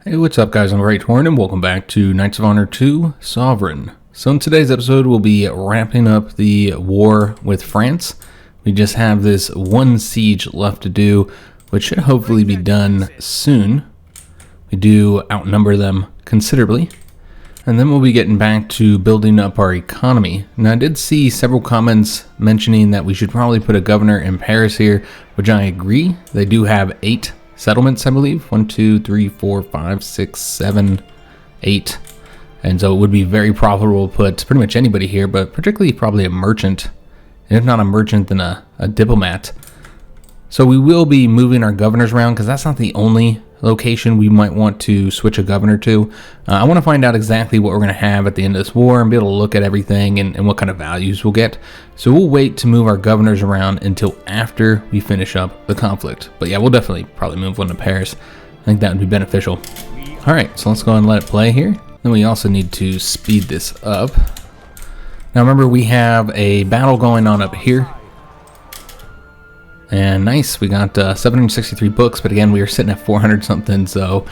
Hey, what's up guys, I'm Praetorian and welcome back to Knights of Honor 2 Sovereign. So in today's episode we'll be wrapping up the war with France. We just have this one siege left to do, which should hopefully be done soon. We do outnumber them considerably. And then we'll be getting back to building up our economy. Now I did see several comments mentioning that we should probably put a governor in Paris here, which I agree. They do have 8 settlements, I believe. 1, 2, 3, 4, 5, 6, 7, 8. And so it would be very profitable to put pretty much anybody here, but particularly probably a merchant. And if not a merchant, then a diplomat. So we will be moving our governors around because that's not the only location we might want to switch a governor to. I want to find out exactly what we're going to have at the end of this war and be able to look at everything and what kind of values we'll get. So we'll wait to move our governors around until after we finish up the conflict. But yeah, we'll definitely probably move one to Paris. I think that would be beneficial. Alright, so let's go and let it play here. Then we also need to speed this up. Now remember, we have a battle going on up here. And nice, we got 763 books, but again, we were sitting at 400 something, so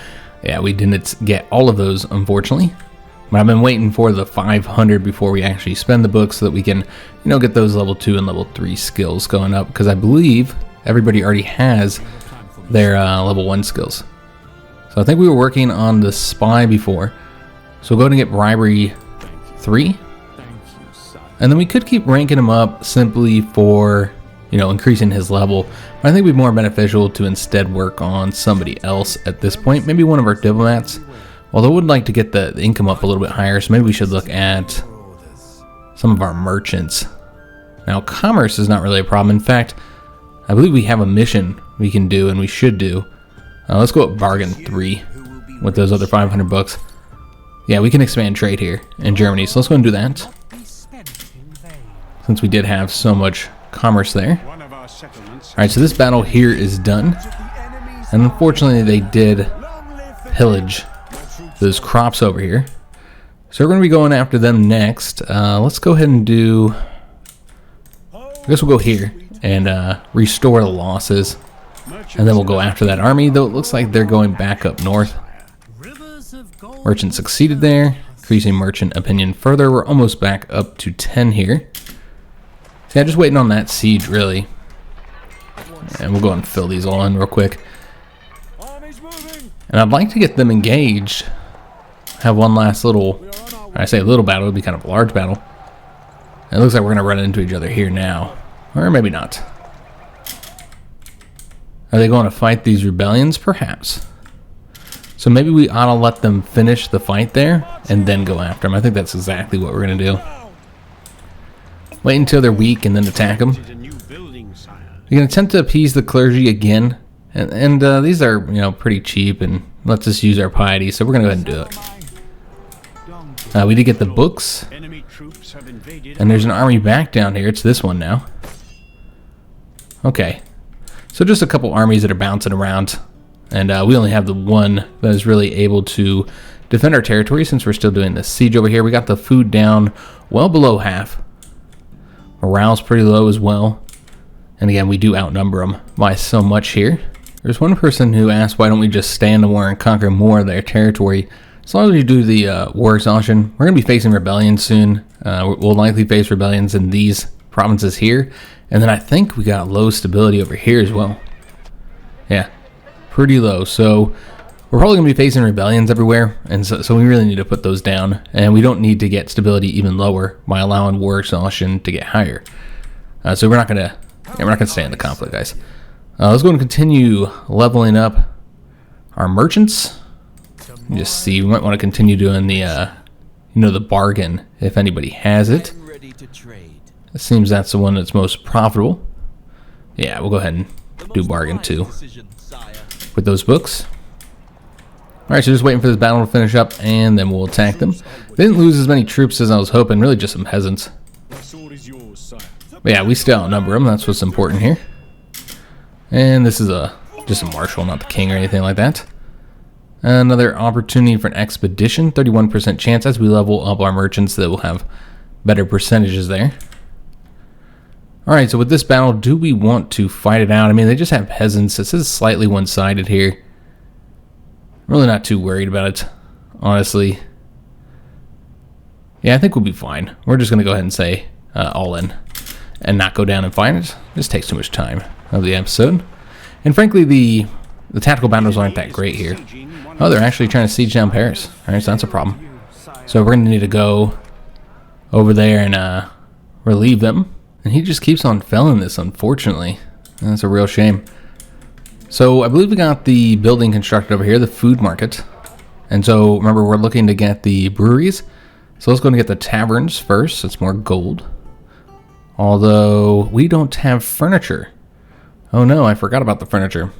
yeah, we didn't get all of those, unfortunately. But I've been waiting for the 500 before we actually spend the books so that we can, get those level 2 and level 3 skills going up, because I believe everybody already has their level 1 skills. So I think we were working on the spy before, so we'll go and get bribery 3. And then we could keep ranking him up simply for increasing his level. But I think it'd be more beneficial to instead work on somebody else at this point. Maybe one of our diplomats. Although I would like to get the income up a little bit higher, so maybe we should look at some of our merchants. Now, commerce is not really a problem. In fact, I believe we have a mission we can do, and we should do. Let's go with bargain 3 with those other 500 books. Yeah, we can expand trade here in Germany, so let's go and do that. Since we did have so much commerce there. Alright, so this battle here is done. And unfortunately they did pillage those crops over here. So we're going to be going after them next. Let's go ahead and do... I guess we'll go here and restore the losses. And then we'll go after that army, though it looks like they're going back up north. Merchant succeeded there. Increasing merchant opinion further. We're almost back up to 10 here. Yeah, just waiting on that siege, really. And we'll go and fill these all in real quick. And I'd like to get them engaged. Have one last little, when I say little battle, it would be kind of a large battle. And it looks like we're going to run into each other here now. Or maybe not. Are they going to fight these rebellions? Perhaps. So maybe we ought to let them finish the fight there and then go after them. I think that's exactly what we're going to do. Wait until they're weak and then attack them. We can attempt to appease the clergy again. And these are, pretty cheap and lets us use our piety, so we're going to go ahead and do it. We did get the books. And there's an army back down here. It's this one now. Okay. So just a couple armies that are bouncing around. And we only have the one that is really able to defend our territory since we're still doing the siege over here. We got the food down well below half. Morale's pretty low as well. And again, we do outnumber them by so much here. There's one person who asked, why don't we just stay in the war and conquer more of their territory? As long as we do the war exhaustion, we're going to be facing rebellions soon. We'll likely face rebellions in these provinces here. And then I think we got low stability over here as well. Yeah, pretty low. So we're probably going to be facing rebellions everywhere. And so we really need to put those down. And we don't need to get stability even lower by allowing war exhaustion to get higher. So we're not going to stay in the conflict, guys. Let's go and continue leveling up our merchants. Just see, we might want to continue doing the, the bargain if anybody has it. It seems that's the one that's most profitable. Yeah, we'll go ahead and do bargain 2 with those books. Alright, so just waiting for this battle to finish up, and then we'll attack them. They didn't lose as many troops as I was hoping, really just some peasants. But yeah, we still outnumber them, that's what's important here. And this is just a marshal, not the king or anything like that. Another opportunity for an expedition, 31% chance as we level up our merchants that will have better percentages there. Alright, so with this battle, do we want to fight it out? I mean, they just have peasants. This is slightly one-sided here. I'm really not too worried about it, honestly. Yeah, I think we'll be fine. We're just going to go ahead and say all in and not go down and find it. This takes too much time of the episode. And frankly, the tactical battles aren't that great here. Oh, they're actually trying to siege down Paris. All right, so that's a problem. So we're going to need to go over there and relieve them. And he just keeps on failing this, unfortunately. And that's a real shame. So I believe we got the building constructed over here, the food market. And so remember, we're looking to get the breweries. So let's go and get the taverns first. It's more gold. Although we don't have furniture. Oh no, I forgot about the furniture.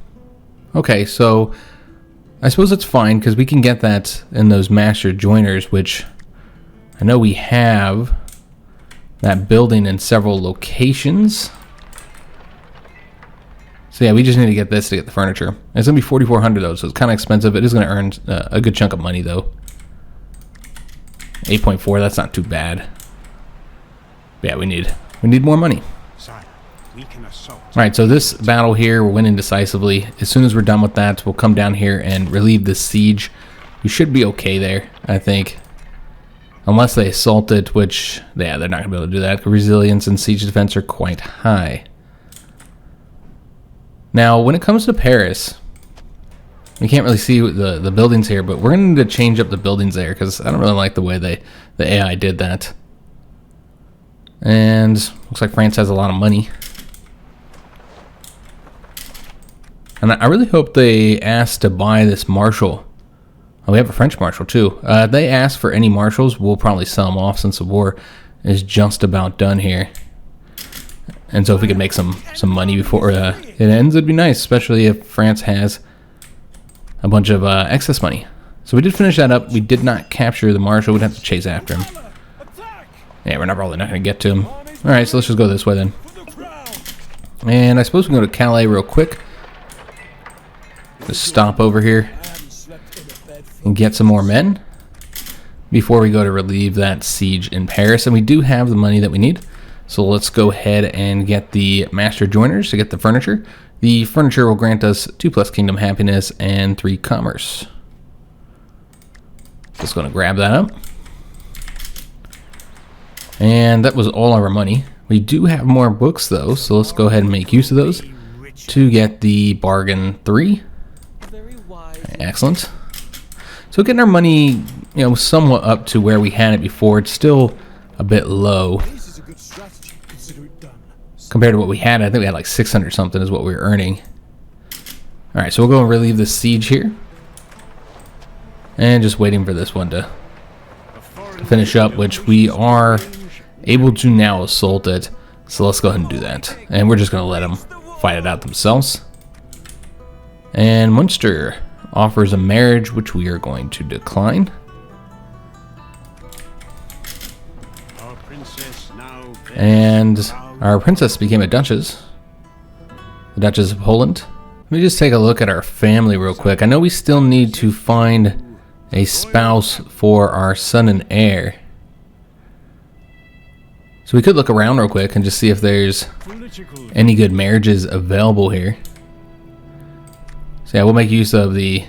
Okay, so I suppose it's fine because we can get that in those master joiners, which I know we have that building in several locations. So yeah, we just need to get this to get the furniture. It's going to be 4,400 though, so it's kind of expensive. It is going to earn a good chunk of money though. 8.4, that's not too bad. But yeah, we need more money. Alright, so this battle here, we're winning decisively. As soon as we're done with that, we'll come down here and relieve this siege. We should be okay there, I think. Unless they assault it, which, yeah, they're not going to be able to do that. Resilience and siege defense are quite high. Now, when it comes to Paris, we can't really see the buildings here, but we're going to need to change up the buildings there because I don't really like the way the AI did that. And looks like France has a lot of money. And I really hope they ask to buy this marshal. Oh, we have a French marshal too. They ask for any marshals, we'll probably sell them off since the war is just about done here. And so if we could make some money before it ends, it'd be nice, especially if France has a bunch of excess money. So we did finish that up. We did not capture the marshal. We'd have to chase after him. Yeah, we're probably not going to get to him. Alright, so let's just go this way then. And I suppose we can go to Calais real quick. Just stop over here and get some more men before we go to relieve that siege in Paris. And we do have the money that we need. So let's go ahead and get the master joiners to get the furniture. The furniture will grant us 2+ kingdom happiness and 3 commerce. Just going to grab that up. And that was all our money. We do have more books though, so let's go ahead and make use of those to get the bargain 3. Excellent. So getting our money, somewhat up to where we had it before. It's still a bit low compared to what we had. I think we had like 600 something is what we were earning. All right, so we'll go and relieve the siege here, and just waiting for this one to finish up, which we are able to now assault it. So let's go ahead and do that, and we're just going to let them fight it out themselves. And Munster offers a marriage, which we are going to decline. And our princess became a duchess, the Duchess of Poland. Let me just take a look at our family real quick. I know we still need to find a spouse for our son and heir. So we could look around real quick and just see if there's any good marriages available here. So yeah, we'll make use of the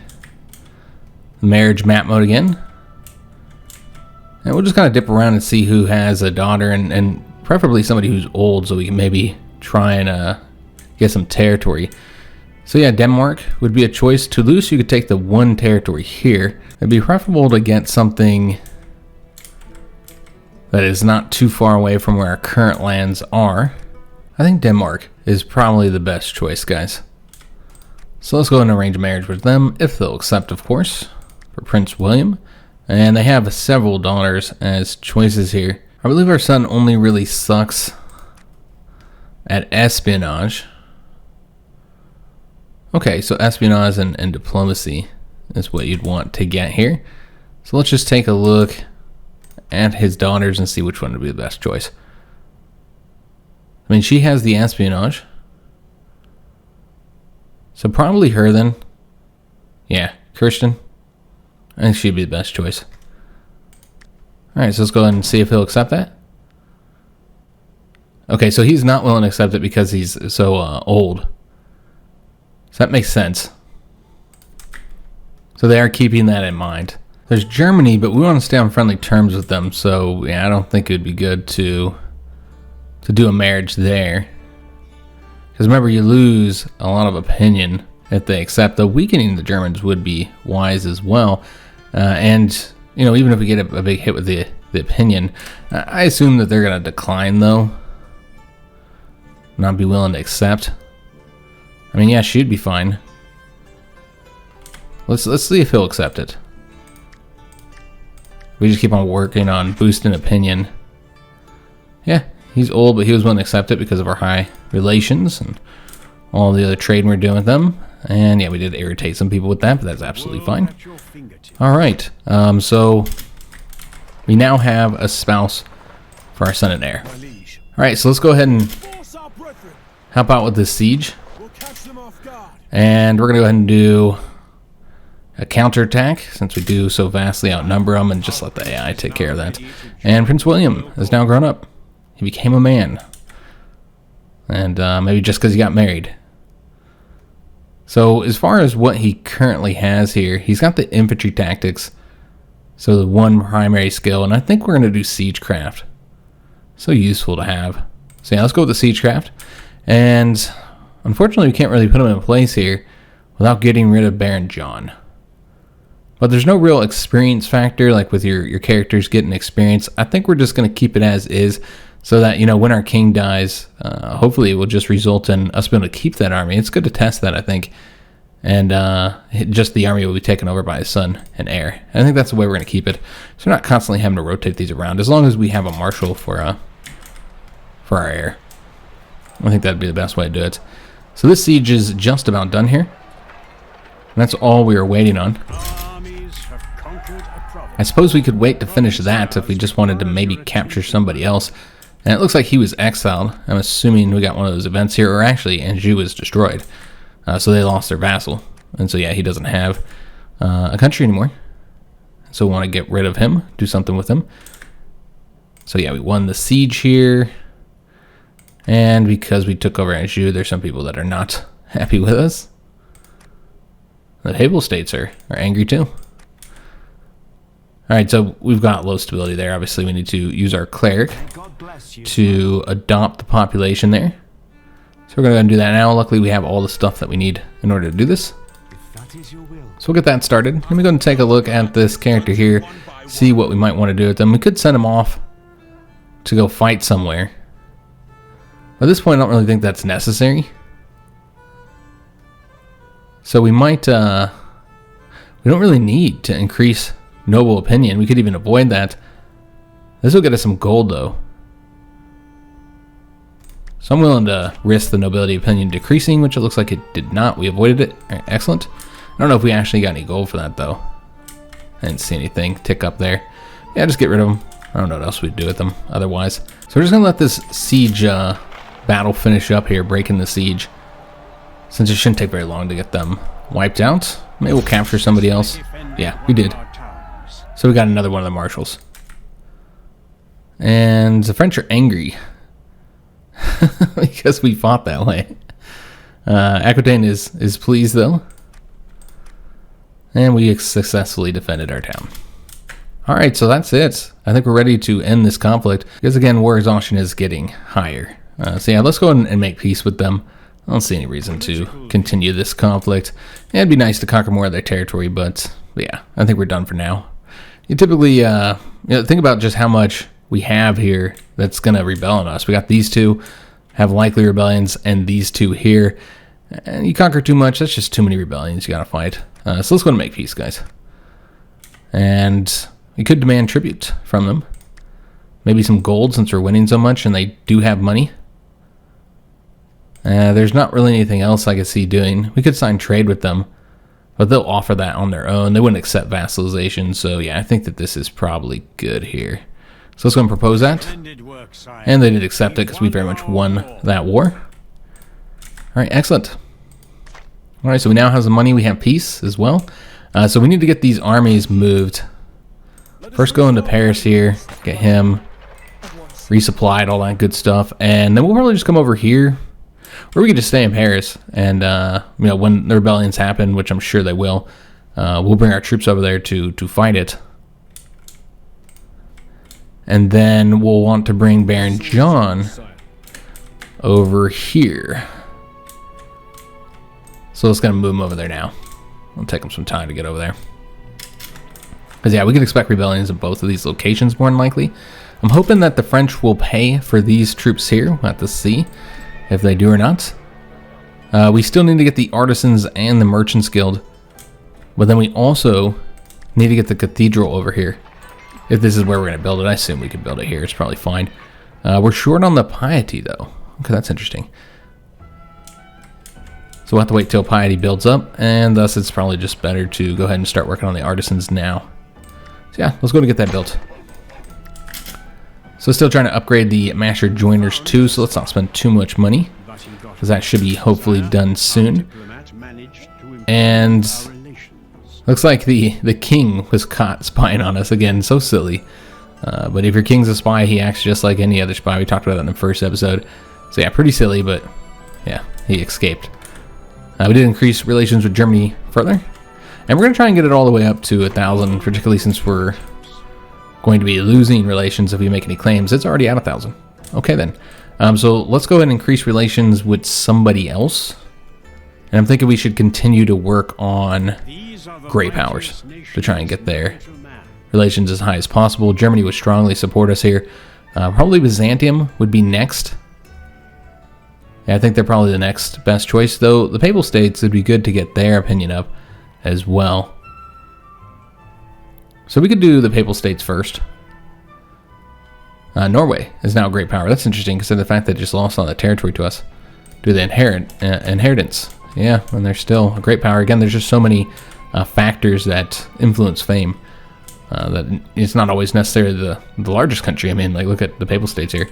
marriage map mode again. And we'll just kind of dip around and see who has a daughter, and preferably somebody who's old so we can maybe try and get some territory. So yeah, Denmark would be a choice. Toulouse, you could take the 1 territory here. It'd be preferable to get something that is not too far away from where our current lands are. I think Denmark is probably the best choice, guys. So let's go and arrange a marriage with them, if they'll accept, of course, for Prince William. And they have several daughters as choices here. I believe our son only really sucks at espionage. Okay, so espionage and diplomacy is what you'd want to get here. So let's just take a look at his daughters and see which one would be the best choice. I mean, she has the espionage. So probably her then. Yeah, Kirsten. I think she'd be the best choice. Alright, so let's go ahead and see if he'll accept that. Okay, so he's not willing to accept it because he's so old. So that makes sense. So they are keeping that in mind. There's Germany, but we want to stay on friendly terms with them. So yeah, I don't think it would be good to do a marriage there. Because remember, you lose a lot of opinion if they accept. The weakening the Germans would be wise as well. And, you know, even if we get a big hit with the opinion, I assume that they're going to decline, though. Not be willing to accept. I mean, yeah, she'd be fine. Let's see if he'll accept it. We just keep on working on boosting opinion. Yeah, he's old, but he was willing to accept it because of our high relations and all the other trading we're doing with them. And yeah, we did irritate some people with that, but that's absolutely fine. All right, so we now have a spouse for our son and heir. All right, so let's go ahead and help out with this siege. And we're gonna go ahead and do a counterattack, since we do so vastly outnumber them, and just let the AI take care of that. And Prince William has now grown up. He became a man. And maybe just because he got married. So as far as what he currently has here, he's got the infantry tactics. So the one primary skill, and I think we're going to do siegecraft. So useful to have. So yeah, let's go with the siegecraft. And unfortunately, we can't really put him in place here without getting rid of Baron John. But there's no real experience factor, like with your characters getting experience. I think we're just going to keep it as is, so that, you know, when our king dies, hopefully it will just result in us being able to keep that army. It's good to test that, I think. And just the army will be taken over by his son and heir. And I think that's the way we're going to keep it. So we're not constantly having to rotate these around, as long as we have a marshal for our heir. I think that'd be the best way to do it. So this siege is just about done here. And that's all we were waiting on. I suppose we could wait to finish that if we just wanted to maybe capture somebody else. And it looks like he was exiled. I'm assuming we got one of those events here, or actually Anjou was destroyed. So they lost their vassal. And so yeah, he doesn't have a country anymore. So we want to get rid of him, do something with him. So yeah, we won the siege here. And because we took over Anjou, there's some people that are not happy with us. The Papal States are angry too. Alright, so we've got low stability there. Obviously, we need to use our cleric to adopt the population there. So we're going to go and do that now. Luckily, we have all the stuff that we need in order to do this. So we'll get that started. Let me go and take a look at this character here, see what we might want to do with them. We could send him off to go fight somewhere. At this point, I don't really think that's necessary. So we might, we don't really need to increase noble opinion. We could even avoid that. This will get us some gold, though. So I'm willing to risk the nobility opinion decreasing, which it looks like it did not. We avoided it. All right, excellent. I don't know if we actually got any gold for that, though. I didn't see anything tick up there. Yeah, just get rid of them. I don't know what else we'd do with them otherwise. So we're just going to let this siege battle finish up here, breaking the siege. Since it shouldn't take very long to get them wiped out. Maybe we'll capture somebody else. Yeah, we did. So we got another one of the marshals. And the French are angry. Because we fought that way. Aquitaine is pleased, though. And we successfully defended our town. Alright, so that's it. I think we're ready to end this conflict. Because again, war exhaustion is getting higher. So yeah, let's go ahead and make peace with them. I don't see any reason to continue this conflict. Yeah, it'd be nice to conquer more of their territory, but yeah, I think we're done for now. You typically, think about just how much we have here that's going to rebel on us. We got these two have likely rebellions, and these two here. And you conquer too much, that's just too many rebellions you got to fight. So let's go and make peace, guys. And we could demand tribute from them. Maybe some gold, since we're winning so much and they do have money. There's not really anything else I could see doing. We could sign trade with them, but they'll offer that on their own. They wouldn't accept vassalization, so yeah, I think that this is probably good here. So let's go and propose that. And they did accept it because we very much won that war. Alright, excellent. Alright, so we now have some money. We have peace as well. So we need to get these armies moved. First go into Paris here, get him resupplied, all that good stuff. And then we'll probably just come over here. Or we could just stay in Paris and, when the rebellions happen, which I'm sure they will, we'll bring our troops over there to fight it. And then we'll want to bring Baron John over here. So let's gonna move him over there now. It'll take him some time to get over there. Because yeah, we can expect rebellions in both of these locations more than likely. I'm hoping that the French will pay for these troops here. We'll have to see if they do or not. We still need to get the Artisans and the Merchants Guild. But then we also need to get the Cathedral over here. If this is where we're going to build it, I assume we can build it here. It's probably fine. We're short on the piety, though. Okay, that's interesting. So we'll have to wait till piety builds up, and thus it's probably just better to go ahead and start working on the artisans now. So yeah, let's go to get that built. So still trying to upgrade the Master Joiners too, so let's not spend too much money, because that should be hopefully done soon. And looks like the king was caught spying on us again. So silly. But if your king's a spy, he acts just like any other spy. We talked about that in the first episode. So yeah, pretty silly, but yeah, he escaped. We did increase relations with Germany further. And we're going to try and get it all the way up to 1,000, particularly since we're going to be losing relations if we make any claims. It's already at 1,000. Okay then. So let's go ahead and increase relations with somebody else. And I'm thinking we should continue to work on great powers to try and get their relations as high as possible. Germany would strongly support us here. Probably Byzantium would be next. Yeah, I think they're probably the next best choice, though the Papal States, would be good to get their opinion up as well. So we could do the Papal States first. Norway is now a great power. That's interesting, considering the fact that they just lost all that territory to us. Do the inheritance. Yeah, and they're still a great power. Again, there's just so many factors that influence fame. That it's not always necessarily the largest country. I mean, like, look at the Papal States here.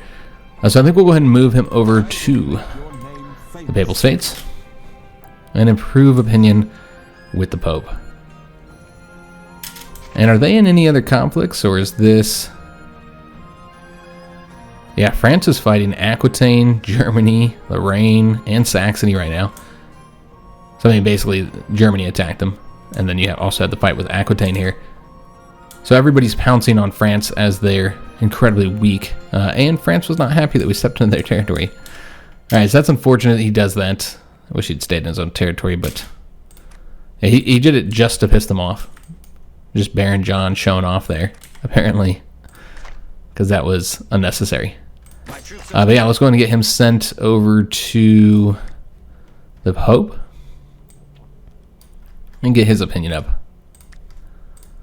So I think we'll go ahead and move him over to the Papal States and improve opinion with the Pope. And are they in any other conflicts, or is this... Yeah, France is fighting Aquitaine, Germany, Lorraine, and Saxony right now. So I mean, basically, Germany attacked them. And then you also had the fight with Aquitaine here. So everybody's pouncing on France as they're incredibly weak. And France was not happy that we stepped into their territory. Alright, so that's unfortunate he does that. I wish he'd stayed in his own territory, but... Yeah, he did it just to piss them off. Just Baron John showing off there, apparently. Because that was unnecessary. But yeah, let's go and get him sent over to the Pope. And get his opinion up.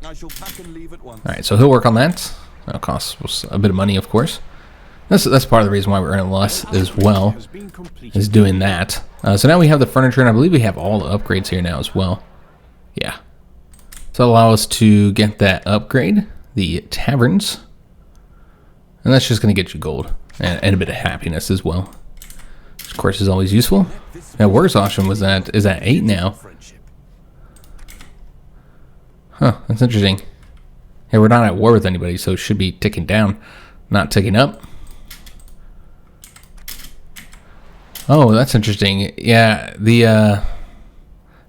Alright, so he'll work on that. That'll cost us a bit of money, of course. That's part of the reason why we're earning less as well, is doing that. So now we have the furniture, and I believe we have all the upgrades here now as well. Yeah. So that'll allow us to get that upgrade, the taverns. And that's just going to get you gold, and a bit of happiness as well. Which, of course, is always useful. Now, War's Auction is at 8 now. Huh, that's interesting. Hey, we're not at war with anybody, so it should be ticking down, not ticking up. Oh, that's interesting. Yeah, the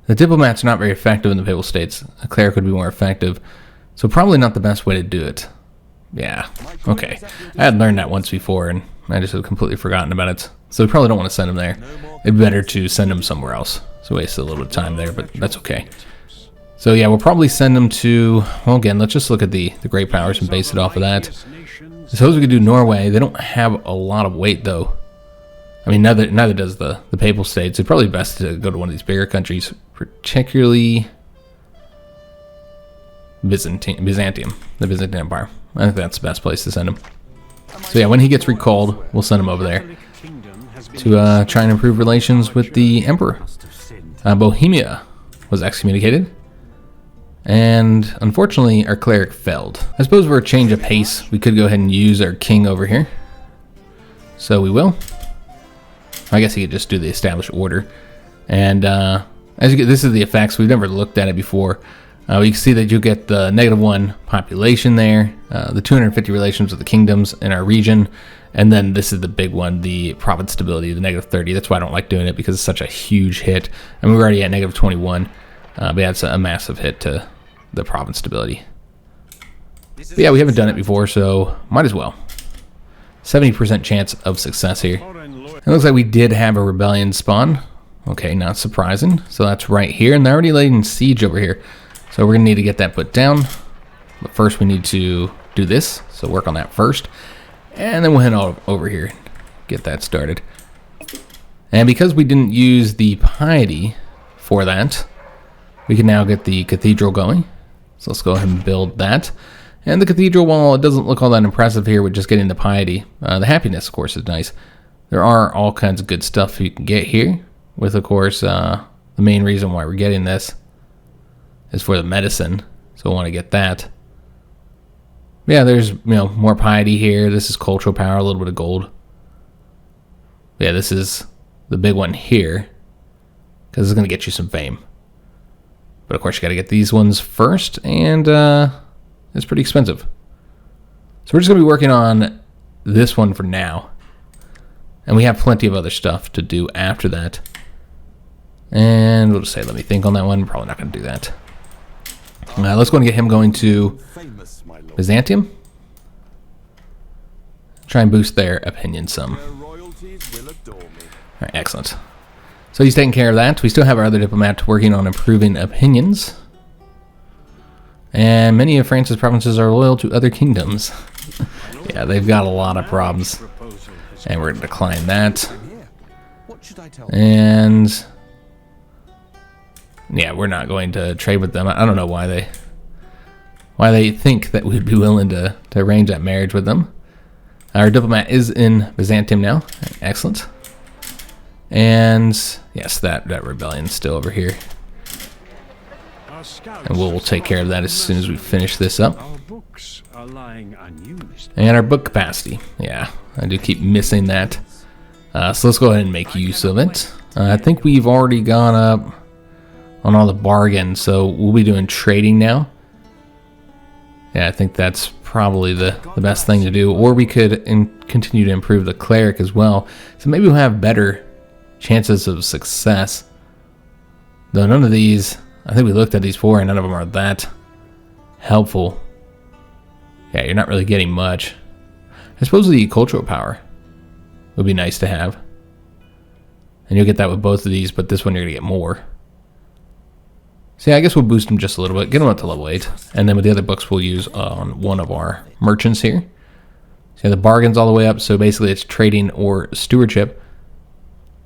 diplomat's not very effective in the Papal States. A cleric would be more effective, so probably not the best way to do it. Yeah, okay. I had learned that once before, and I just had completely forgotten about it. So we probably don't want to send him there. It'd be better to send him somewhere else. So waste a little bit of time there, but that's okay. So yeah, we'll probably send them to, well, again, let's just look at the great powers and base it off of that. I suppose we could do Norway. They don't have a lot of weight, though. I mean, neither does the Papal States. It's probably best to go to one of these bigger countries, particularly Byzantium, the Byzantine Empire. I think that's the best place to send him. So yeah, when he gets recalled, we'll send him over there to try and improve relations with the Emperor. Bohemia was excommunicated. And unfortunately, our cleric failed. I suppose for a change of pace, we could go ahead and use our king over here. So we will. I guess he could just do the established order. And as you get, this is the effects. We've never looked at it before. You can see that you get the -1 population there, the 250 relations with the kingdoms in our region, and then this is the big one, the province stability, the -30. That's why I don't like doing it, because it's such a huge hit. I mean, we're already at -21. But yeah, it's a massive hit to the province stability. But yeah, we haven't done it before, so might as well. 70% chance of success here. It looks like we did have a rebellion spawn. Okay, not surprising. So that's right here, and they're already laying siege over here. So we're gonna need to get that put down. But first we need to do this, so work on that first. And then we'll head over here, get that started. And because we didn't use the piety for that, we can now get the cathedral going. So let's go ahead and build that. And the cathedral, while it doesn't look all that impressive here with just getting the piety, the happiness, of course, is nice. There are all kinds of good stuff you can get here. With, of course, the main reason why we're getting this is for the medicine. So I want to get that. Yeah, there's, more piety here. This is cultural power, a little bit of gold. Yeah, this is the big one here, because it's going to get you some fame. But of course, you got to get these ones first, and it's pretty expensive. So we're just going to be working on this one for now. And we have plenty of other stuff to do after that. And we'll just say, let me think on that one. Probably not going to do that. Let's go and get him going to Byzantium. Try and boost their opinion some. Alright, excellent. So he's taking care of that. We still have our other diplomat working on improving opinions. And many of France's provinces are loyal to other kingdoms. Yeah, they've got a lot of problems. And we're going to decline that. And yeah, we're not going to trade with them. I don't know why they think that we'd be willing to arrange that marriage with them. Our diplomat is in Byzantium now. Excellent. And yes, that rebellion's still over here. And we'll take care of that as soon as we finish this up. And our book capacity. Yeah, I do keep missing that. So let's go ahead and make use of it. I think we've already gone up on all the bargains, so we'll be doing trading now. Yeah, I think that's probably the best thing to do. Or we could continue to improve the cleric as well. So maybe we'll have better chances of success. Though none of these, I think we looked at these four and none of them are that helpful. Yeah, you're not really getting much. I suppose the cultural power would be nice to have. And you'll get that with both of these, but this one you're going to get more. So yeah, I guess we'll boost them just a little bit, get them up to level 8. And then with the other books we'll use on one of our merchants here. So the bargain's all the way up, so basically it's trading or stewardship.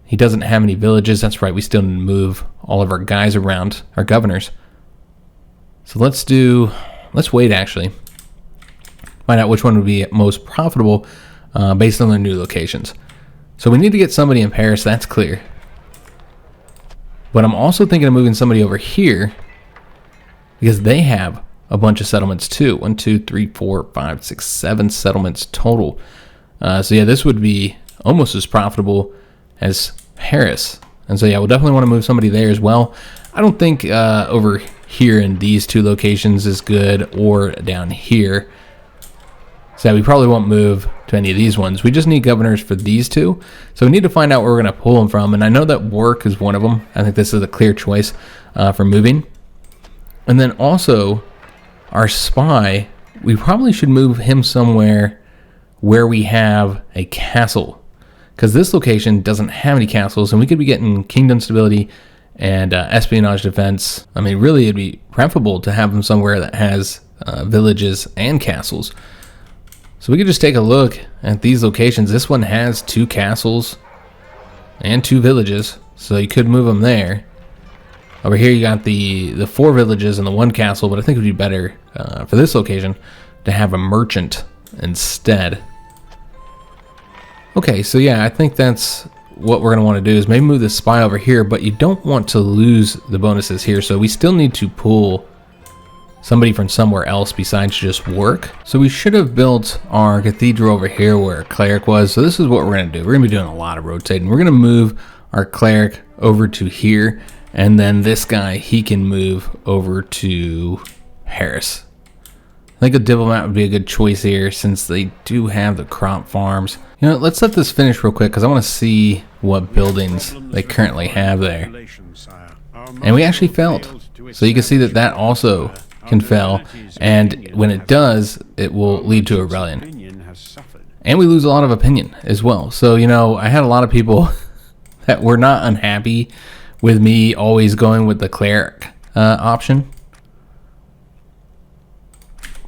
He doesn't have any villages, that's right, we still need to move all of our guys around, our governors. So let's wait actually. Find out which one would be most profitable based on their new locations. So we need to get somebody in Paris, that's clear. But I'm also thinking of moving somebody over here because they have a bunch of settlements too. 1, 2, 3, 4, 5, 6, 7 settlements total. So yeah, this would be almost as profitable as Paris. And so yeah, we'll definitely want to move somebody there as well. I don't think over here in these two locations is good, or down here. So yeah, we probably won't move to any of these ones. We just need governors for these two. So we need to find out where we're going to pull them from. And I know that work is one of them. I think this is a clear choice for moving. And then also our spy, we probably should move him somewhere where we have a castle. Because this location doesn't have any castles, and we could be getting kingdom stability and espionage defense. I mean, really it'd be preferable to have them somewhere that has villages and castles. So we could just take a look at these locations. This one has 2 castles and 2 villages, so you could move them there. Over here you got the 4 villages and the 1 castle, but I think it would be better for this location to have a merchant instead. Okay, so yeah, I think that's what we're going to want to do, is maybe move the spy over here, but you don't want to lose the bonuses here, so we still need to pull somebody from somewhere else besides just work. So we should have built our cathedral over here where a cleric was. So this is what we're going to do. We're going to be doing a lot of rotating. We're going to move our cleric over to here, and then this guy, he can move over to Paris. I think a diplomat would be a good choice here since they do have the crop farms. You know, let's let this finish real quick because I want to see what buildings they currently have there. And we actually failed. So you can see that that also can fail, and when it does, it will lead to a rebellion. And we lose a lot of opinion as well. So, you know, I had a lot of people that were not unhappy with me always going with the cleric option.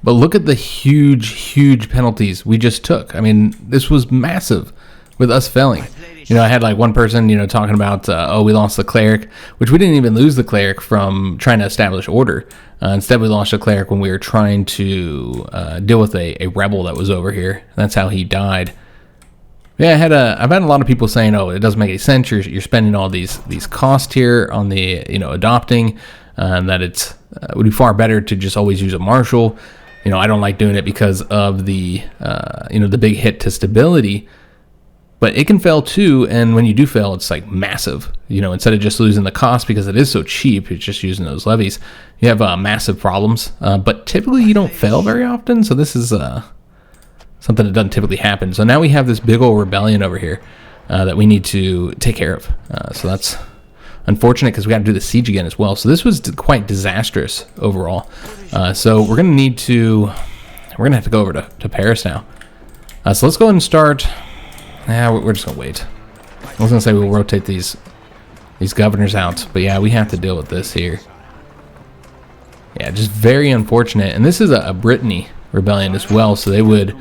But look at the huge penalties we just took. I mean, this was massive with us failing. You know, I had like one person, you know, talking about, oh, we lost the cleric, which we didn't even lose the cleric from trying to establish order. Instead, we lost the cleric when we were trying to deal with a rebel that was over here. That's how he died. Yeah, I've had a lot of people saying, oh, it doesn't make any sense. You're spending all these costs here on the, you know, adopting, that it would be far better to just always use a marshal. You know, I don't like doing it because of the, you know, the big hit to stability. But it can fail too, and when you do fail, it's like massive. You know, instead of just losing the cost because it is so cheap, it's just using those levies. You have massive problems, but typically you don't fail very often. So this is something that doesn't typically happen. So now we have this big old rebellion over here that we need to take care of. So that's unfortunate because we got to do the siege again as well. So this was quite disastrous overall. So we're gonna have to go over to Paris now. So let's go ahead and start. Yeah, we're just gonna wait. I was gonna say we'll rotate these governors out, but yeah, we have to deal with this here. Yeah, just very unfortunate. And this is a Brittany rebellion as well, so they would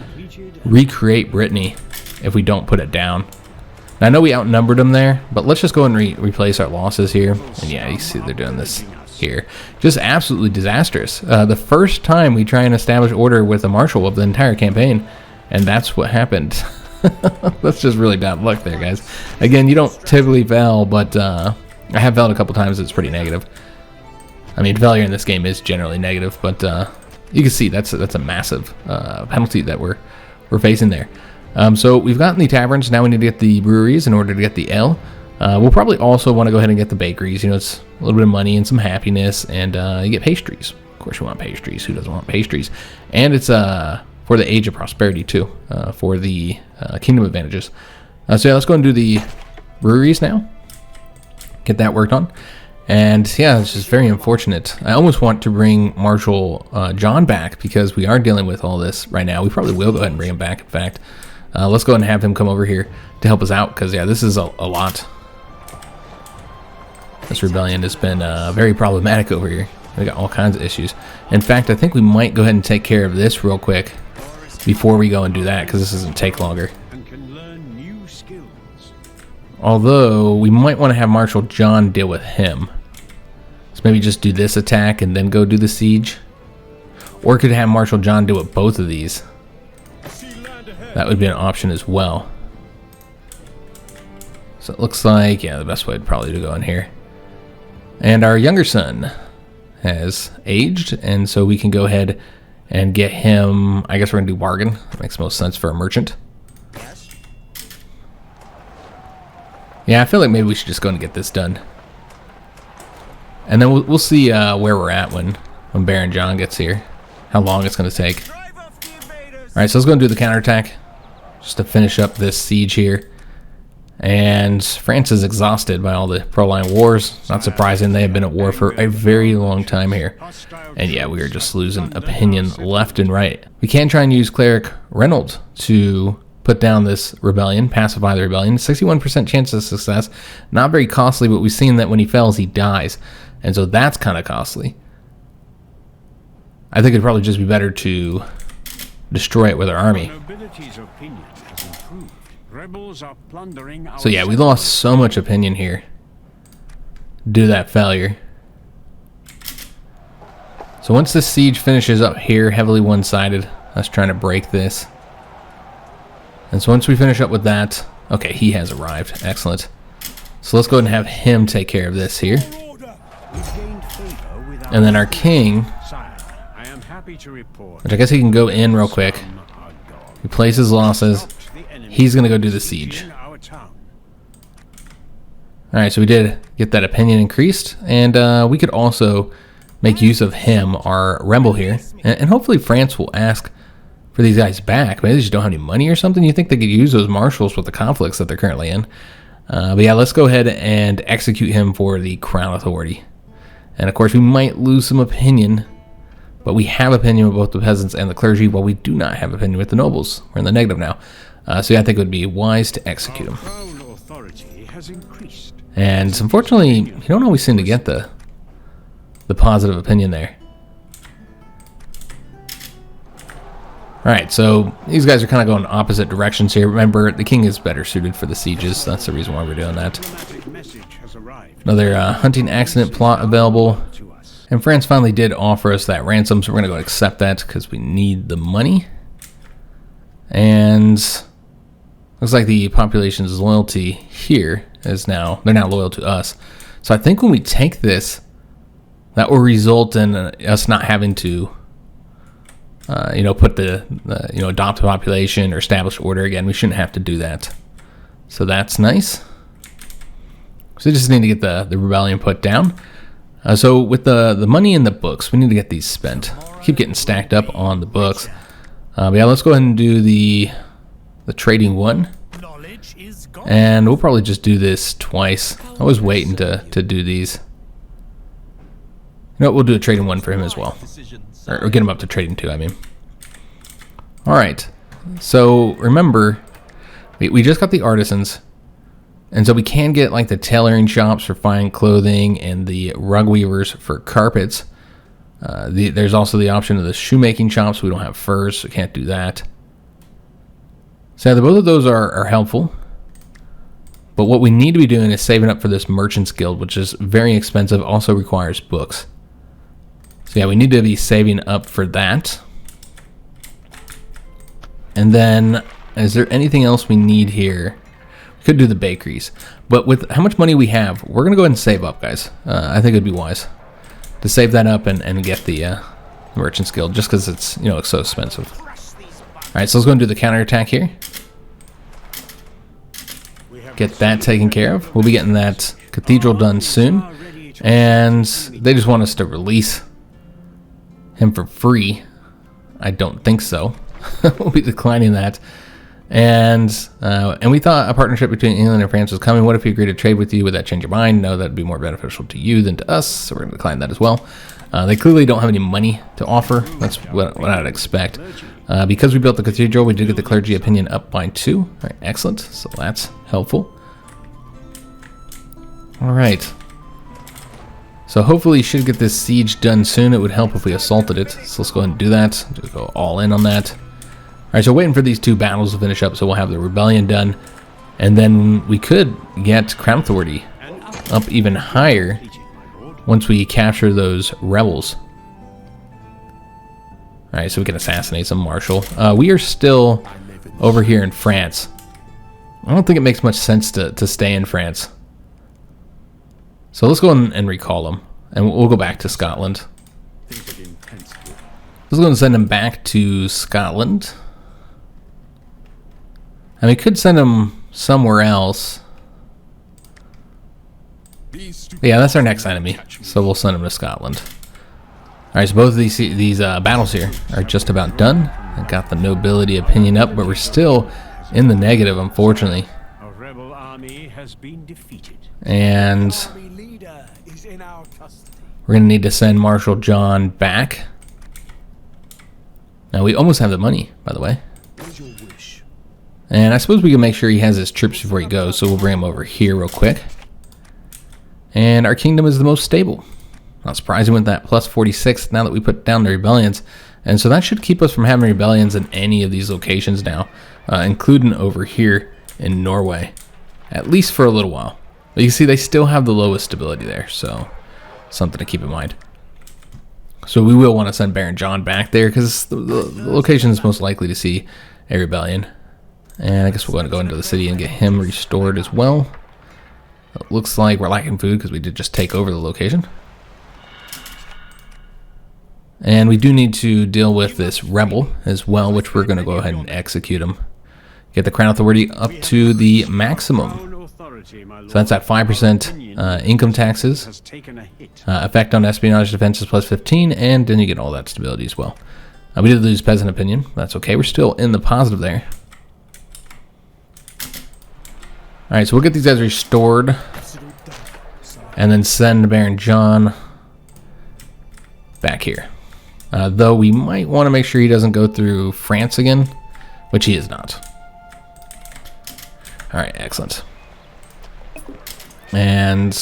recreate Brittany if we don't put it down. Now, I know we outnumbered them there, but let's just go and replace our losses here. And yeah, you see they're doing this here. Just absolutely disastrous. The first time we try and establish order with a marshal of the entire campaign, and that's what happened. That's just really bad luck there, guys. Again, you don't typically fail, but I have failed a couple times. It's pretty negative. I mean, failure in this game is generally negative, but you can see that's a massive penalty that we're facing there. So we've gotten the taverns. Now we need to get the breweries in order to get the ale. We'll probably also want to go ahead and get the bakeries. You know, it's a little bit of money and some happiness, and you get pastries. Of course, you want pastries. Who doesn't want pastries? And it's for the Age of Prosperity too, for the kingdom advantages. So yeah, let's go and do the breweries now. Get that worked on. And yeah, it's just very unfortunate. I almost want to bring Marshal John back because we are dealing with all this right now. We probably will go ahead and bring him back, in fact. Let's go ahead and have him come over here to help us out because yeah, this is a lot. This rebellion has been very problematic over here. We got all kinds of issues. In fact, I think we might go ahead and take care of this real quick before we go and do that, because this doesn't take longer. Although, we might want to have Marshal John deal with him. So maybe just do this attack and then go do the siege. Or could have Marshal John deal with both of these. That would be an option as well. So it looks like, yeah, the best way would probably to go in here. And our younger son has aged, and so we can go ahead and get him. I guess we're gonna do bargain. That makes most sense for a merchant. Yeah, I feel like maybe we should just go and get this done, and then we'll see where we're at when Baron John gets here, how long it's gonna take. All right, so let's go and do the counterattack just to finish up this siege here. And France is exhausted by all the pro-line wars. Not surprising, they have been at war for a very long time here. And yeah, we are just losing opinion left and right. We can try and use Cleric Reynolds to put down this rebellion, pacify the rebellion. 61% chance of success. Not very costly, but we've seen that when he fails, he dies. And so that's kind of costly. I think it'd probably just be better to destroy it with our army. So yeah, we lost so much opinion here due to that failure. So once the siege finishes up here, heavily one-sided, us trying to break this. And so once we finish up with that, okay, he has arrived. Excellent. So let's go ahead and have him take care of this here. And then our king, which I guess he can go in real quick, replace his losses. He's going to go do the siege. Alright, so we did get that opinion increased, and we could also make use of him, our rebel here, and hopefully France will ask for these guys back. Maybe they just don't have any money or something. You think they could use those marshals with the conflicts that they're currently in. But yeah, let's go ahead and execute him for the Crown Authority. And of course, we might lose some opinion, but we have opinion with both the peasants and the clergy, while we do not have opinion with the nobles. We're in the negative now. So yeah, I think it would be wise to execute them. And unfortunately, you don't always seem to get the positive opinion there. Alright, so these guys are kind of going opposite directions here. Remember, the king is better suited for the sieges, so that's the reason why we're doing that. Another hunting accident plot available. And France finally did offer us that ransom, so we're going to go accept that because we need the money. And looks like the population's loyalty here is now, they're now loyal to us. So I think when we take this, that will result in us not having to put the adopt a population or establish order again. We shouldn't have to do that. So that's nice. So we just need to get the rebellion put down. So with the money in the books, we need to get these spent. Keep getting stacked up on the books. But yeah, let's go ahead and do the trading one. And we'll probably just do this twice. I was waiting to do these. You know what, we'll do a trading one for him as well. Or get him up to trading 2, I mean. Alright, so remember, we just got the artisans, and so we can get like the tailoring shops for fine clothing and the rug weavers for carpets. There's also the option of the shoemaking shops. We don't have furs, so we can't do that. So both of those are helpful, but what we need to be doing is saving up for this Merchants Guild, which is very expensive, also requires books. So yeah, we need to be saving up for that. And then, is there anything else we need here? We could do the bakeries. But with how much money we have, we're going to go ahead and save up, guys. I think it'd be wise to save that up and get the Merchants Guild, just because it's, it's so expensive. Alright, so let's go and do the counterattack here. Get that taken care of. We'll be getting that cathedral done soon. And they just want us to release him for free. I don't think so. We'll be declining that. And we thought a partnership between England and France was coming. What if we agreed to trade with you? Would that change your mind? No, that'd be more beneficial to you than to us, so we're going to decline that as well. They clearly don't have any money to offer. That's what I'd expect. Because we built the cathedral, we did get the clergy opinion up by 2. All right, excellent. So that's helpful. All right. So hopefully you should get this siege done soon. It would help if we assaulted it. So let's go ahead and do that. Just go all in on that. All right, so waiting for these 2 battles to finish up, so we'll have the rebellion done. And then we could get Crown Authority up even higher once we capture those rebels. All right, so we can assassinate some marshal. We are still over here in France. I don't think it makes much sense to stay in France. So let's go and recall them, and we'll go back to Scotland. Let's go and send him back to Scotland. And we could send him somewhere else. But yeah, that's our next enemy, so we'll send him to Scotland. Alright, so both of these battles here are just about done. I got the nobility opinion up, but we're still in the negative, unfortunately. A rebel army has been defeated. And we're going to need to send Marshal John back. Now, we almost have the money, by the way. And I suppose we can make sure he has his troops before he goes, so we'll bring him over here real quick. And our kingdom is the most stable. Not surprising with that plus 46 now that we put down the rebellions. And so that should keep us from having rebellions in any of these locations now, including over here in Norway, at least for a little while. But you see, they still have the lowest stability there, so something to keep in mind. So we will want to send Baron John back there because the location is most likely to see a rebellion. And I guess we're going to go into the city and get him restored as well. It looks like we're lacking food because we did just take over the location. And we do need to deal with this rebel as well, which we're going to go ahead and execute him. Get the Crown Authority up to the maximum. So that's at 5% income taxes. Effect on espionage defenses plus 15, and then you get all that stability as well. We did lose peasant opinion. That's okay. We're still in the positive there. Alright, so we'll get these guys restored. And then send Baron John back here. Though we might want to make sure he doesn't go through France again, which he is not. All right, excellent. And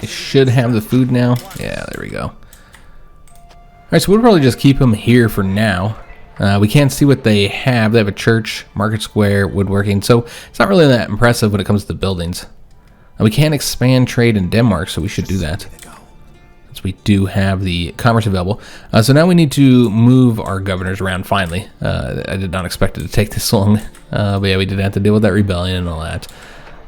they should have the food now. Yeah, there we go. All right, so we'll probably just keep him here for now. We can't see what they have. They have a church, market square, woodworking. So it's not really that impressive when it comes to buildings. We can expand trade in Denmark, so we should do that. Since we do have the commerce available. So now we need to move our governors around finally. I did not expect it to take this long. But yeah, we did have to deal with that rebellion and all that.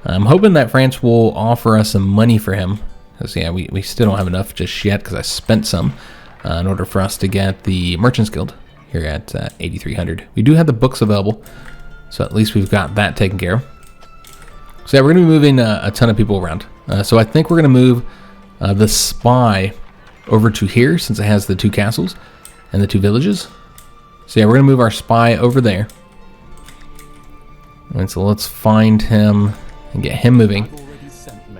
I'm hoping that France will offer us some money for him. Because yeah, we still don't have enough just yet because I spent some in order for us to get the Merchants Guild here at 8,300. We do have the books available. So at least we've got that taken care of. So yeah, we're going to be moving a ton of people around. So I think we're going to move the spy over to here since it has the 2 castles and the 2 villages. So yeah, we're going to move our spy over there. And so let's find him and get him moving.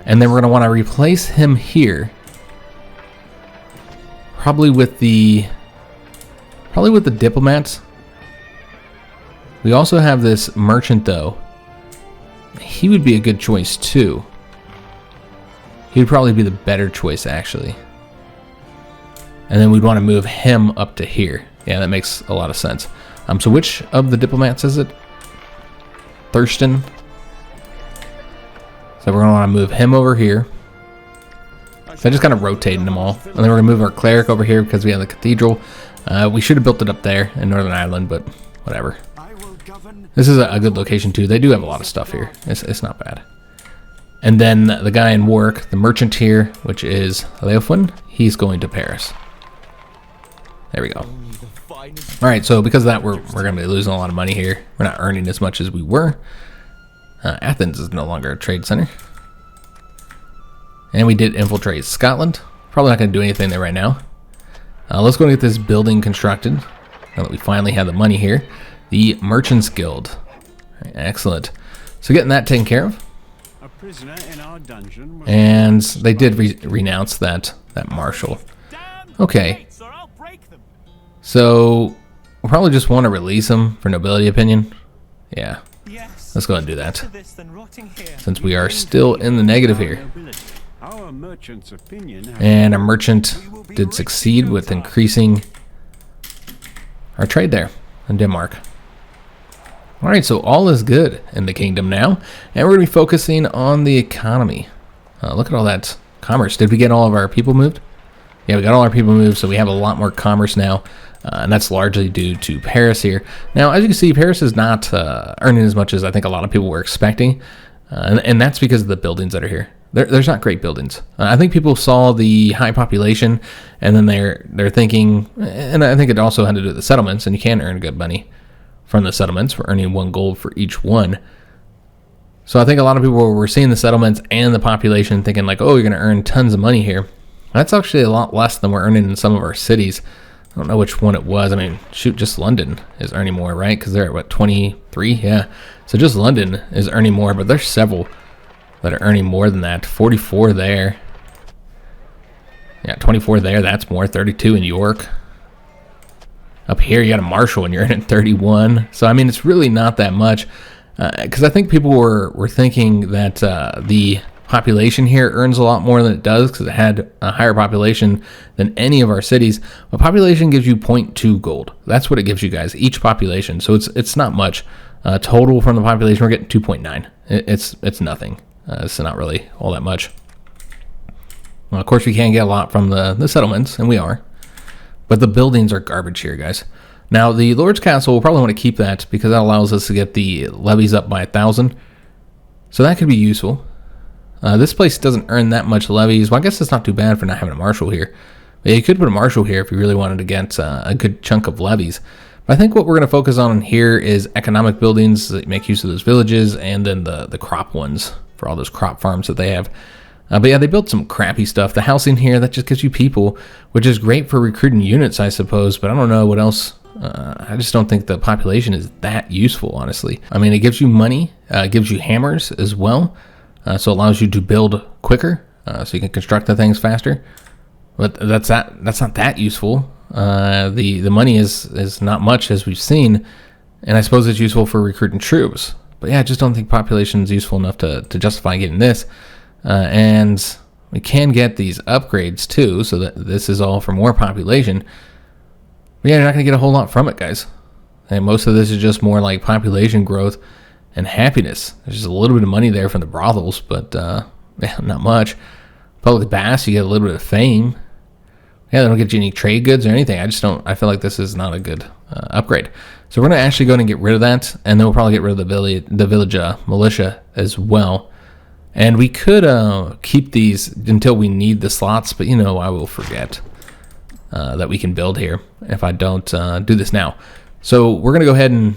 And then we're going to want to replace him here. Probably with the diplomats. We also have this merchant though. He would be a good choice too. He would probably be the better choice actually. And then we'd want to move him up to here. Yeah, that makes a lot of sense. So which of the diplomats is it? Thurston. So we're going to want to move him over here. So I just kind of rotating them all. And then we're going to move our cleric over here because we have the cathedral. We should have built it up there in Northern Ireland, but whatever. This is a good location too. They do have a lot of stuff here. It's not bad. And then the guy in Warwick, the merchant here, which is Leofwin, he's going to Paris. There we go. All right, so because of that, we're going to be losing a lot of money here. We're not earning as much as we were. Athens is no longer a trade center. And we did infiltrate Scotland. Probably not going to do anything there right now. Let's go and get this building constructed. Now that we finally have the money here. The Merchants Guild. Right, excellent. So getting that taken care of. A prisoner in our dungeon. And they did renounce that marshal. Okay. So we'll probably just want to release him for nobility opinion. Yeah. Let's go ahead and do that. Since we are still in the negative here. And our merchant did succeed with increasing our trade there in Denmark. Alright, so all is good in the kingdom now. And we're going to be focusing on the economy. Look at all that commerce. Did we get all of our people moved? Yeah, we got all our people moved, so we have a lot more commerce now. And that's largely due to Paris here. Now, as you can see, Paris is not earning as much as I think a lot of people were expecting. And that's because of the buildings that are here. There's not great buildings. I think people saw the high population, and then they're thinking, and I think it also had to do with the settlements, and you can earn good money from the settlements. We're earning 1 gold for each one. So I think a lot of people were seeing the settlements and the population thinking like, oh, you're going to earn tons of money here. That's actually a lot less than we're earning in some of our cities. I don't know which one it was. I mean, shoot, just London is earning more, right? Because they're at, what, 23? Yeah. So just London is earning more, but there's several that are earning more than that. 44 there. Yeah, 24 there. That's more. 32 in York. Up here, you got a marshal, and you're earning 31. So, I mean, it's really not that much. Because I think people were thinking that the population here earns a lot more than it does because it had a higher population than any of our cities. But population gives you 0.2 gold. That's what it gives you guys, each population. So it's not much. Total from the population, we're getting 2.9. It's nothing. It's not really all that much. Well, of course, we can get a lot from the settlements, and we are. But the buildings are garbage here, guys. Now, the Lord's Castle, we'll probably want to keep that because that allows us to get the levies up by 1,000. So that could be useful. This place doesn't earn that much levies. Well, I guess it's not too bad for not having a marshal here. But you could put a marshal here if you really wanted to get a good chunk of levies. But I think what we're going to focus on here is economic buildings that make use of those villages, and then the crop ones for all those crop farms that they have. But yeah, they built some crappy stuff. The housing here, that just gives you people, which is great for recruiting units, I suppose. But I don't know what else. I just don't think the population is that useful, honestly. I mean, it gives you money. It gives you hammers as well. So it allows you to build quicker. So you can construct the things faster. But that's not that useful. The money is not much, as we've seen, and I suppose it's useful for recruiting troops. But yeah, I just don't think population is useful enough to justify getting this. And we can get these upgrades too, so that this is all for more population. But yeah, you're not going to get a whole lot from it, guys. And most of this is just more like population growth and happiness. There's just a little bit of money there from the brothels, but yeah, not much. Public baths, you get a little bit of fame. Yeah, they don't get you any trade goods or anything. I feel like this is not a good upgrade. So we're going to actually go and get rid of that, and then we'll probably get rid of the village militia as well. And we could keep these until we need the slots, but I will forget that we can build here if I don't do this now. So we're going to go ahead and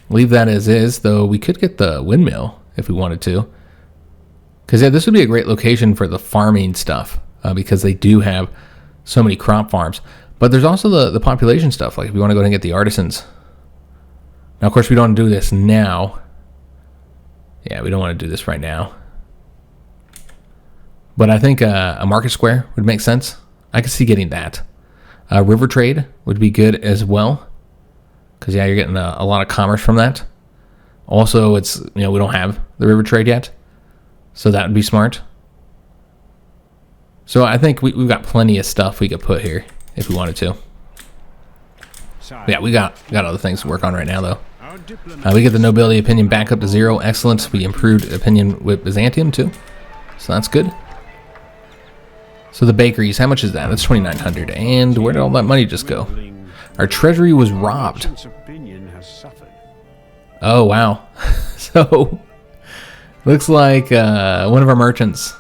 leave that as is, though we could get the windmill if we wanted to. Because yeah, this would be a great location for the farming stuff, because they do have so many crop farms. But there's also the population stuff, like if we want to go ahead and get the artisans. Now, of course, we don't want to do this now. Yeah, we don't want to do this right now. But I think a market square would make sense. I could see getting that. River trade would be good as well. Because, yeah, you're getting a lot of commerce from that. Also, it's, we don't have the river trade yet. So that would be smart. So I think we've got plenty of stuff we could put here if we wanted to. But yeah, we got other things to work on right now, though. We get the nobility opinion back up to 0. Excellent. We improved opinion with Byzantium, too. So that's good. So the bakeries, how much is that? That's 2,900. And where did all that money just go? Our treasury was robbed. Oh, wow. So, looks like one of our merchants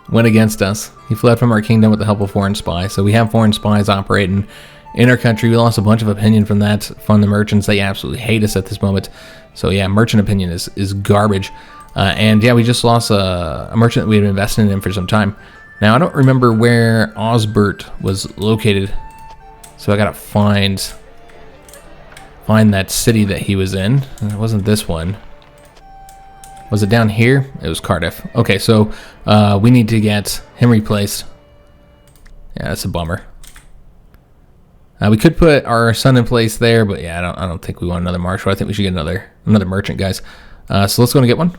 went against us. He fled from our kingdom with the help of foreign spies. So we have foreign spies operating in our country. We lost a bunch of opinion from that, from the merchants. They absolutely hate us at this moment. So yeah, merchant opinion is garbage. And yeah, we just lost a merchant that we had been investing in for some time. Now, I don't remember where Osbert was located. So I gotta find that city that he was in. It wasn't this one. Was it down here? It was Cardiff. Okay, so we need to get him replaced. Yeah, that's a bummer. We could put our son in place there, but yeah, I don't think we want another marshal. I think we should get another merchant, guys. So let's go and get one.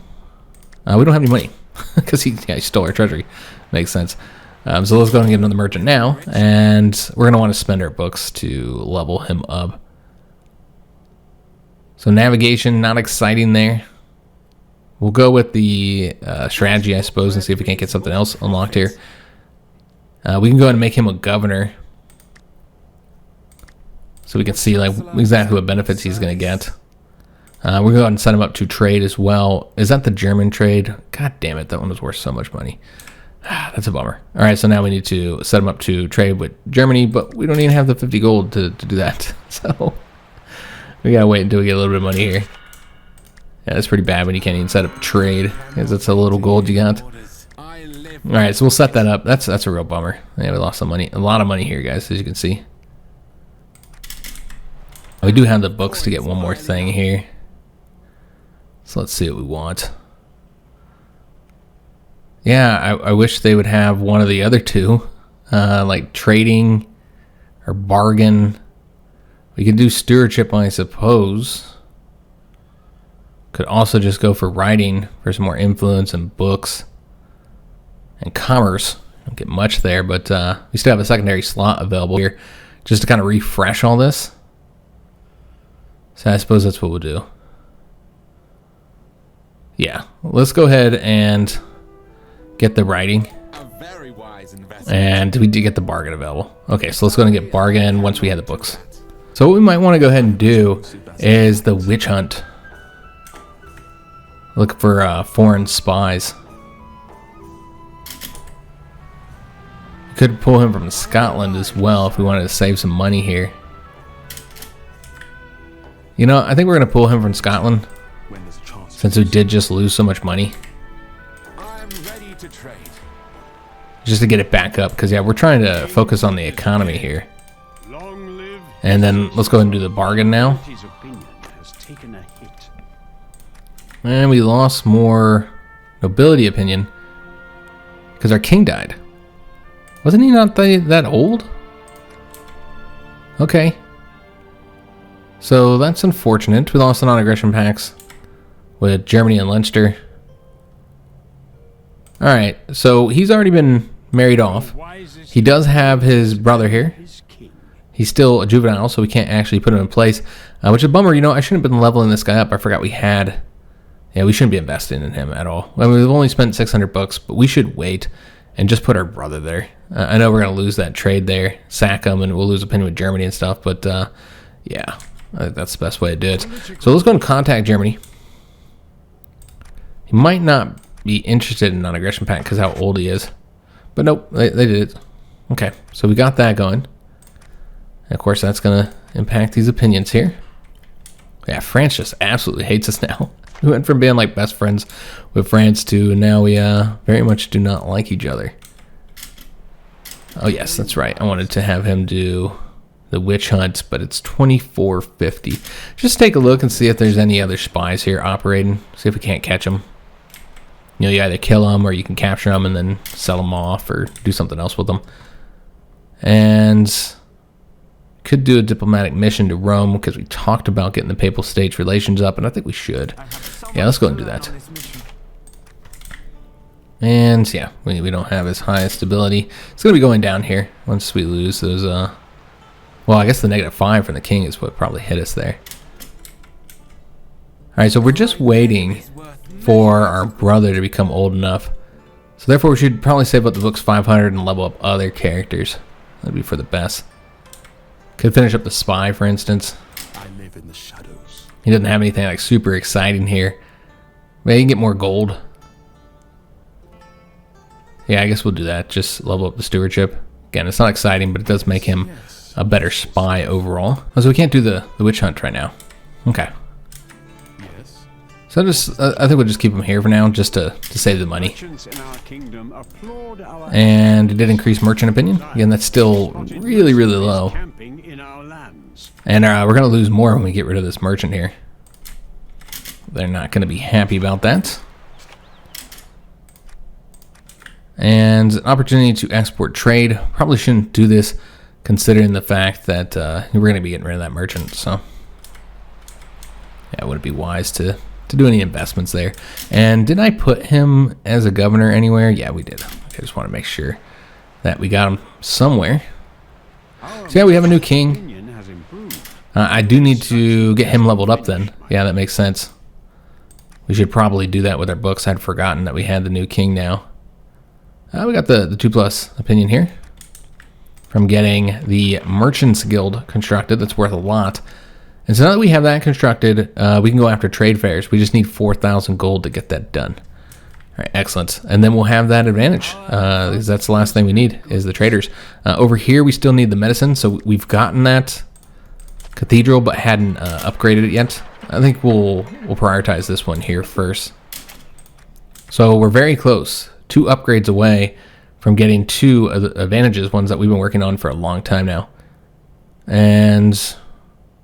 We don't have any money because he stole our treasury. Makes sense. So let's go and get another merchant now, and we're gonna want to spend our books to level him up. So navigation, not exciting there. We'll go with the strategy, I suppose, and see if we can't get something else unlocked here. We can go ahead and make him a governor, so we can see like exactly what benefits he's going to get. We're going to go ahead and set him up to trade as well. Is that the German trade? God damn it, that one was worth so much money. That's a bummer. All right, so now we need to set him up to trade with Germany, but we don't even have the 50 gold to do that. So we got to wait until we get a little bit of money here. Yeah, that's pretty bad when you can't even set up trade, because that's a little gold you got. All right, so we'll set that up. That's a real bummer. Yeah, we lost some money, a lot of money here, guys, as you can see. We do have the books to get one more thing here. So let's see what we want. Yeah, I wish they would have one of the other two, like trading or bargain. We could do stewardship, I suppose. Could also just go for writing for some more influence and books and commerce. Don't get much there, but we still have a secondary slot available here just to kind of refresh all this. So I suppose that's what we'll do. Yeah, let's go ahead and get the writing. And we did get the bargain available. Okay, so let's go and get bargain once we have the books. So what we might want to go ahead and do is the witch hunt. Look for foreign spies. Could pull him from Scotland as well if we wanted to save some money here. I think we're going to pull him from Scotland, since we did just lose so much money. Just to get it back up, because yeah, we're trying to focus on the economy here. And then let's go ahead and do the bargain now. And we lost more nobility opinion because our king died. Wasn't he not that old? Okay. So that's unfortunate. We lost the non-aggression packs with Germany and Leinster. Alright, so he's already been married off. He does have his brother here. He's still a juvenile, so we can't actually put him in place. Which is a bummer. You know, I shouldn't have been leveling this guy up. I forgot we had... Yeah, we shouldn't be investing in him at all. I mean, we've only spent 600 bucks, but we should wait and just put our brother there. I know we're going to lose that trade there, sack him, and we'll lose opinion with Germany and stuff, but yeah, I think that's the best way to do it. So let's go and contact Germany. He might not be interested in non-aggression pact because how old he is. But nope, they did it. Okay, so we got that going. And of course, that's going to impact these opinions here. Yeah, France just absolutely hates us now. We went from being like best friends with France to now we very much do not like each other. Oh yes, that's right. I wanted to have him do the witch hunt, but it's 2450. Just take a look and see if there's any other spies here operating. See if we can't catch them. You know, you either kill them or you can capture them and then sell them off or do something else with them. And could do a diplomatic mission to Rome because we talked about getting the Papal States relations up, and I think we should. Yeah, let's go and do that. And yeah, we don't have as high a stability. It's going to be going down here once we lose those. Well, I guess the -5 from the king is what probably hit us there. All right, so we're just waiting for our brother to become old enough. So therefore, we should probably save up the books 500 and level up other characters. That'd be for the best. Could finish up the spy, for instance. I live in the shadows. He doesn't have anything like super exciting here. Maybe he can get more gold. Yeah, I guess we'll do that. Just level up the stewardship. Again, it's not exciting, but it does make him a better spy overall. Oh, so we can't do the witch hunt right now. Okay. Yes. So I think we'll just keep him here for now, just to save the money. And it did increase merchant opinion. Again, that's still really, really low. And we're going to lose more when we get rid of this merchant here. They're not going to be happy about that. And an opportunity to export trade. Probably shouldn't do this considering the fact that we're going to be getting rid of that merchant. So yeah, it wouldn't be wise to do any investments there. And did I put him as a governor anywhere? Yeah, we did. I just want to make sure that we got him somewhere. So yeah, we have a new king. I do need to get him leveled up then. Yeah, that makes sense. We should probably do that with our books. I'd forgotten that we had the new king now. We got the 2+ opinion here from getting the Merchants Guild constructed. That's worth a lot. And so now that we have that constructed, we can go after trade fairs. We just need 4,000 gold to get that done. All right, excellent. And then we'll have that advantage, because that's the last thing we need is the traders. Over here, we still need the medicine, so we've gotten that cathedral, but hadn't upgraded it yet. I think we'll prioritize this one here first. So we're very close, 2 upgrades away from getting 2 advantages, ones that we've been working on for a long time now. And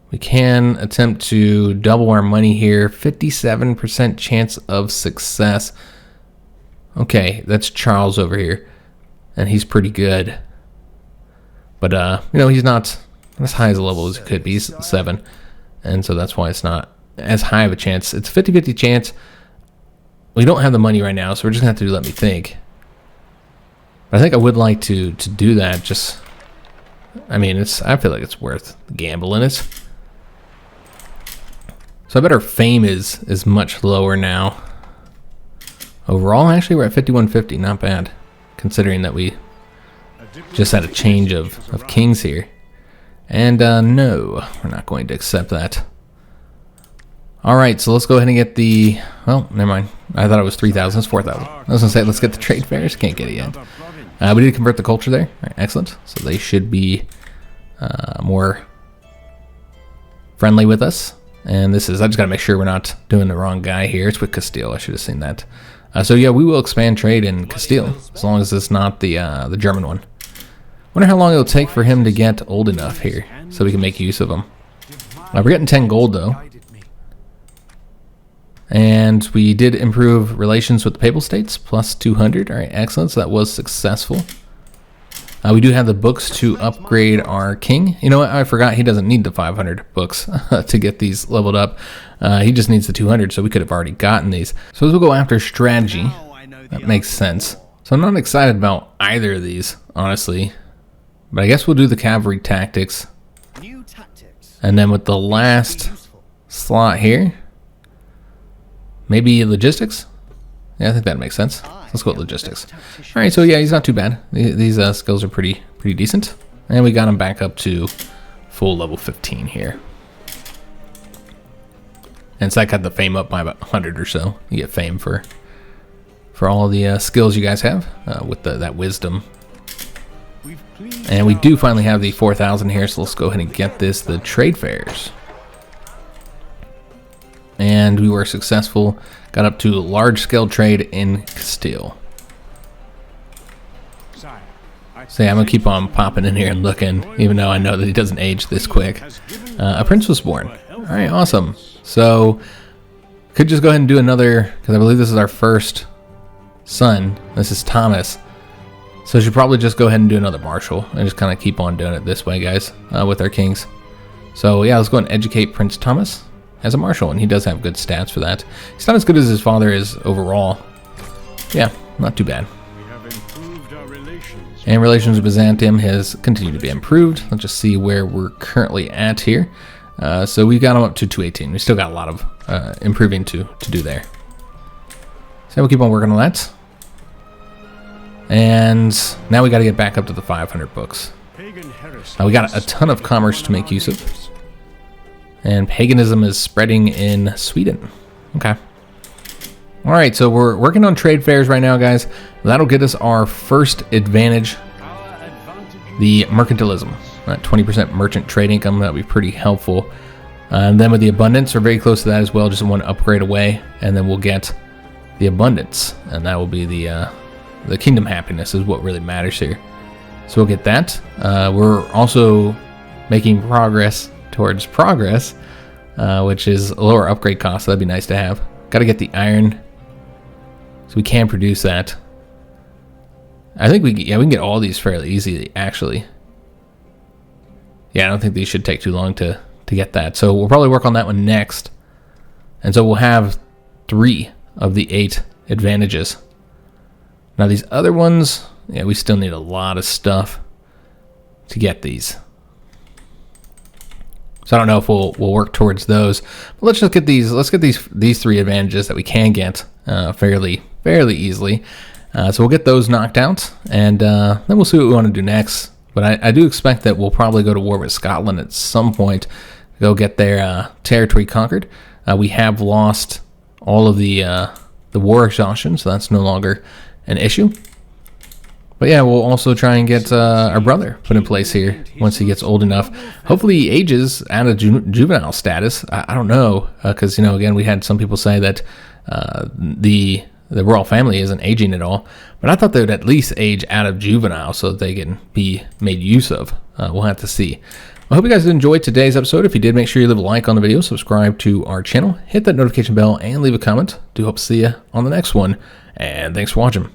we can attempt to double our money here. 57% chance of success. Okay, that's Charles over here. And he's pretty good. But, you know, he's not as high as a level as he could be. He's 7. And so that's why it's not as high of a chance. It's a 50-50 chance. We don't have the money right now, so we're just going to have to let me think. But I think I would like to do that. Just, I mean, I feel like it's worth gambling it. So I bet our fame is much lower now. Overall, actually, we're at 5150. Not bad, considering that we just had a change of kings here. And no, we're not going to accept that. All right, so let's go ahead and get the... Well, never mind. I thought it was 3,000. It's 4,000. I was going to say, let's get the trade fairs. Can't get it yet. We did convert the culture there. All right, excellent. So they should be more friendly with us. And this is... I just got to make sure we're not doing the wrong guy here. It's with Castile. I should have seen that. So yeah, we will expand trade in Castile, as long as it's not the German one. Wonder how long it'll take for him to get old enough here, so we can make use of him. We're getting 10 gold, though. And we did improve relations with the Papal States, plus 200. All right, excellent. So that was successful. We do have the books to upgrade our king. You know what? I forgot he doesn't need the 500 books to get these leveled up. He just needs the 200, so we could have already gotten these. So as we'll go after strategy, that makes sense. So I'm not excited about either of these, honestly. But I guess we'll do the cavalry tactics. And then with the last slot here, maybe logistics? Yeah, I think that makes sense. Let's go with logistics. All right, so yeah, he's not too bad. These skills are pretty decent. And we got him back up to full level 15 here. And so I got the fame up by about 100 or so. You get fame for all the skills you guys have with that wisdom. And we do finally have the 4,000 here, so let's go ahead and get this, the trade fairs. And we were successful, got up to large-scale trade in Castile. So yeah, I'm going to keep on popping in here and looking, even though I know that he doesn't age this quick. A prince was born. All right, awesome. So, could just go ahead and do another, because I believe this is our first son. This is Thomas. So I should probably just go ahead and do another marshal and just kind of keep on doing it this way, guys, with our kings. So yeah, let's go and educate Prince Thomas as a marshal, and he does have good stats for that. He's not as good as his father is overall. Yeah, not too bad. We have improved our relations. And relations with Byzantium has continued to be improved. Let's just see where we're currently at here. So we've got them up to 218. We still got a lot of improving to do there. So we'll keep on working on that. And now we got to get back up to the 500 books. We got a ton of commerce to make use of. And paganism is spreading in Sweden. Okay. All right, so we're working on trade fairs right now, guys. That'll get us our first advantage, the mercantilism. That 20% merchant trade income, that'll be pretty helpful. And then with the abundance, we're very close to that as well, just one upgrade away. And then we'll get the abundance, and that will be the kingdom happiness is what really matters here. So we'll get that. We're also making progress towards progress, which is a lower upgrade cost, so that'd be nice to have. Got to get the iron, so we can produce that. I think we can get all these fairly easily, actually. Yeah, I don't think these should take too long to get that. So we'll probably work on that one next. And so we'll have 3 of the 8 advantages. Now these other ones, yeah, we still need a lot of stuff to get these. So I don't know if we'll work towards those. But let's just get these. Let's get these 3 advantages that we can get fairly easily. So we'll get those knocked out, and then we'll see what we want to do next. But I do expect that we'll probably go to war with Scotland at some point. Go get their territory conquered. We have lost all of the war exhaustion, so that's no longer an issue. But yeah, we'll also try and get our brother put in place here once he gets old enough. Hopefully he ages out of juvenile status. I don't know, because, you know, again, we had some people say that the royal family isn't aging at all. But I thought they would at least age out of juvenile so that they can be made use of. We'll have to see. I hope you guys enjoyed today's episode. If you did, make sure you leave a like on the video, subscribe to our channel, hit that notification bell, and leave a comment. Do hope to see you on the next one. And thanks for watching.